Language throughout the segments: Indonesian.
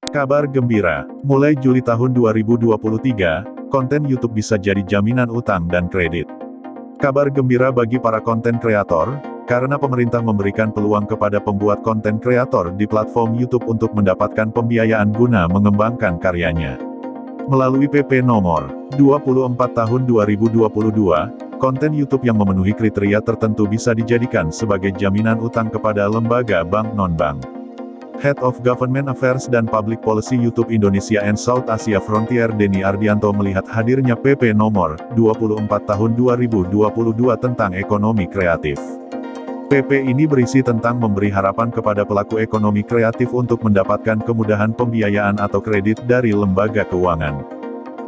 Kabar gembira, mulai Juli tahun 2023, konten YouTube bisa jadi jaminan utang dan kredit. Kabar gembira bagi para konten kreator, karena pemerintah memberikan peluang kepada pembuat konten kreator di platform YouTube untuk mendapatkan pembiayaan guna mengembangkan karyanya. Melalui PP nomor 24 tahun 2022, konten YouTube yang memenuhi kriteria tertentu bisa dijadikan sebagai jaminan utang kepada lembaga bank non-bank. Head of Government Affairs dan Public Policy YouTube Indonesia and South Asia Frontier Denny Ardianto melihat hadirnya PP nomor 24 tahun 2022 tentang ekonomi kreatif. PP ini berisi tentang memberi harapan kepada pelaku ekonomi kreatif untuk mendapatkan kemudahan pembiayaan atau kredit dari lembaga keuangan.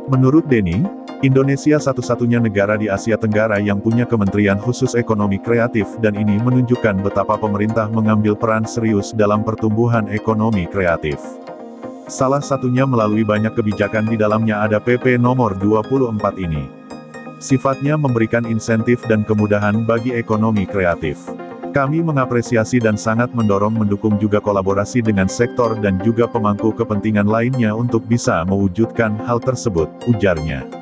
Menurut Denny, Indonesia satu-satunya negara di Asia Tenggara yang punya Kementerian Khusus Ekonomi Kreatif dan ini menunjukkan betapa pemerintah mengambil peran serius dalam pertumbuhan ekonomi kreatif. Salah satunya melalui banyak kebijakan di dalamnya ada PP nomor 24 ini. Sifatnya memberikan insentif dan kemudahan bagi ekonomi kreatif. Kami mengapresiasi dan sangat mendukung juga kolaborasi dengan sektor dan juga pemangku kepentingan lainnya untuk bisa mewujudkan hal tersebut, ujarnya.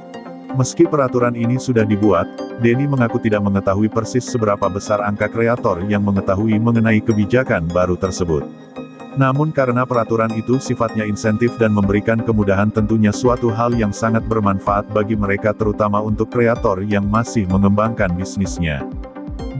Meski peraturan ini sudah dibuat, Denny mengaku tidak mengetahui persis seberapa besar angka kreator yang mengetahui mengenai kebijakan baru tersebut. Namun karena peraturan itu sifatnya insentif dan memberikan kemudahan tentunya suatu hal yang sangat bermanfaat bagi mereka terutama untuk kreator yang masih mengembangkan bisnisnya.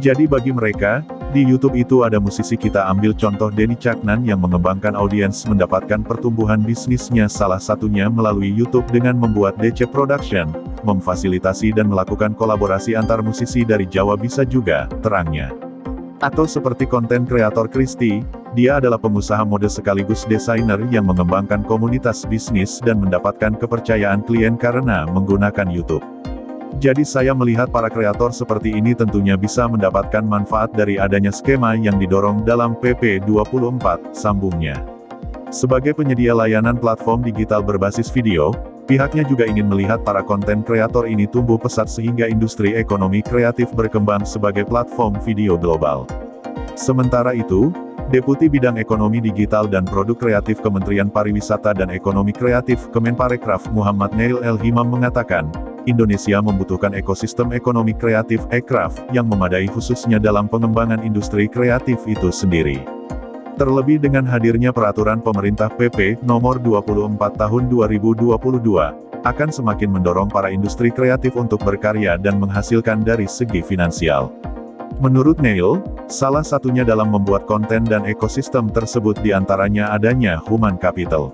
Jadi bagi mereka, di YouTube itu ada musisi kita ambil contoh Denny Caknan yang mengembangkan audiens mendapatkan pertumbuhan bisnisnya salah satunya melalui YouTube dengan membuat DC Production, memfasilitasi dan melakukan kolaborasi antar musisi dari Jawa bisa juga, terangnya. Atau seperti konten kreator Kristi, dia adalah pengusaha mode sekaligus desainer yang mengembangkan komunitas bisnis dan mendapatkan kepercayaan klien karena menggunakan YouTube. Jadi saya melihat para kreator seperti ini tentunya bisa mendapatkan manfaat dari adanya skema yang didorong dalam PP 24, sambungnya. Sebagai penyedia layanan platform digital berbasis video, pihaknya juga ingin melihat para konten kreator ini tumbuh pesat sehingga industri ekonomi kreatif berkembang sebagai platform video global. Sementara itu, Deputi Bidang Ekonomi Digital dan Produk Kreatif Kementerian Pariwisata dan Ekonomi Kreatif Kemenparekraf Muhammad Neil El Himam mengatakan, Indonesia membutuhkan ekosistem ekonomi kreatif (ekraf) yang memadai khususnya dalam pengembangan industri kreatif itu sendiri. Terlebih dengan hadirnya peraturan pemerintah PP nomor 24 tahun 2022, akan semakin mendorong para industri kreatif untuk berkarya dan menghasilkan dari segi finansial. Menurut Neil, salah satunya dalam membuat konten dan ekosistem tersebut diantaranya adanya human capital,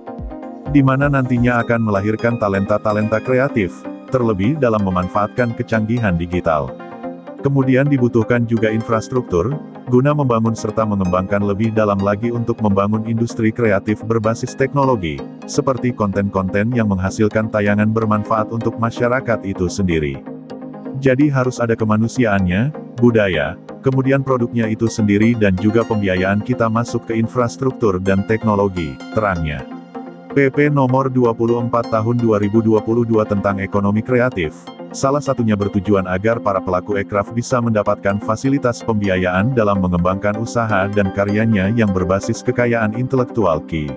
di mana nantinya akan melahirkan talenta-talenta kreatif, terlebih dalam memanfaatkan kecanggihan digital. Kemudian dibutuhkan juga infrastruktur, guna membangun serta mengembangkan lebih dalam lagi untuk membangun industri kreatif berbasis teknologi, seperti konten-konten yang menghasilkan tayangan bermanfaat untuk masyarakat itu sendiri. Jadi harus ada kemanusiaannya, budaya, kemudian produknya itu sendiri dan juga pembiayaan kita masuk ke infrastruktur dan teknologi, terangnya. PP nomor 24 tahun 2022 tentang ekonomi kreatif, salah satunya bertujuan agar para pelaku ekraf bisa mendapatkan fasilitas pembiayaan dalam mengembangkan usaha dan karyanya yang berbasis kekayaan intelektual KI.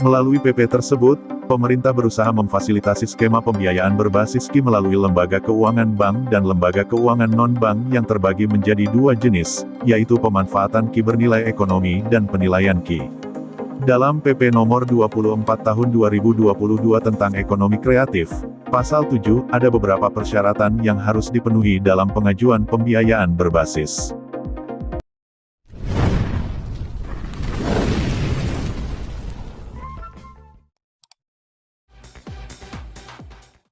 Melalui PP tersebut, pemerintah berusaha memfasilitasi skema pembiayaan berbasis KI melalui lembaga keuangan bank dan lembaga keuangan non-bank yang terbagi menjadi dua jenis, yaitu pemanfaatan KI bernilai ekonomi dan penilaian KI. Dalam PP nomor 24 tahun 2022 tentang ekonomi kreatif, pasal 7, ada beberapa persyaratan yang harus dipenuhi dalam pengajuan pembiayaan berbasis